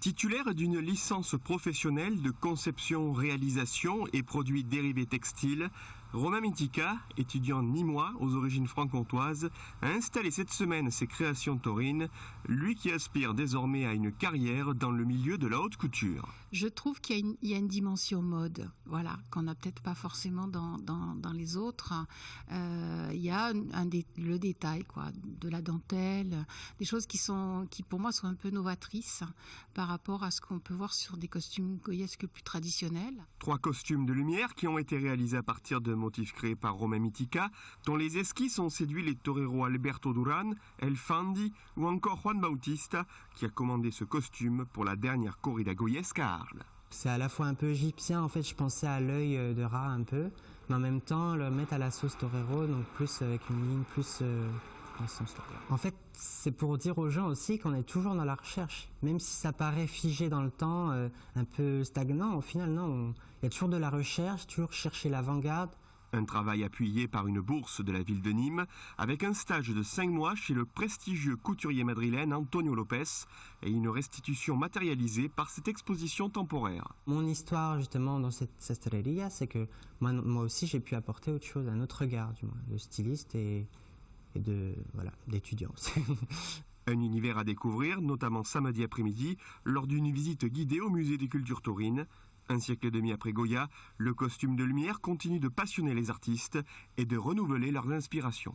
Titulaire d'une licence professionnelle de conception, réalisation et produits dérivés textiles, Romain Mitica, étudiant nîmois aux origines franc-comtoises, a installé cette semaine ses créations taurines, lui qui aspire désormais à une carrière dans le milieu de la haute couture. Je trouve qu'il y a une dimension mode, voilà, qu'on n'a peut-être pas forcément dans les autres. Il y a le détail, quoi, de la dentelle, des choses qui pour moi sont un peu novatrices par rapport à ce qu'on peut voir sur des costumes goyesques plus traditionnels. 3 costumes de lumière qui ont été réalisés à partir de motifs créés par Romain Mitica, dont les esquisses ont séduit les toreros Alberto Duran, El Fandi ou encore Juan Bautista, qui a commandé ce costume pour la dernière corrida goyesque à Arles. C'est à la fois un peu égyptien, en fait je pensais à l'œil de rat un peu, mais en même temps le mettre à la sauce torero, donc plus avec une ligne plus dans le sens torero. En fait c'est pour dire aux gens aussi qu'on est toujours dans la recherche, même si ça paraît figé dans le temps, un peu stagnant, au final non, il y a toujours de la recherche, toujours chercher l'avant-garde. Un travail appuyé par une bourse de la ville de Nîmes, avec un stage de 5 mois chez le prestigieux couturier madrilène Antonio Lopez et une restitution matérialisée par cette exposition temporaire. Mon histoire justement dans cette sastreria, c'est que moi aussi j'ai pu apporter autre chose, un autre regard du moins, de styliste et d'étudiant aussi. Un univers à découvrir, notamment samedi après-midi, lors d'une visite guidée au musée des cultures taurines. Un siècle et demi après Goya, le costume de lumière continue de passionner les artistes et de renouveler leurs inspirations.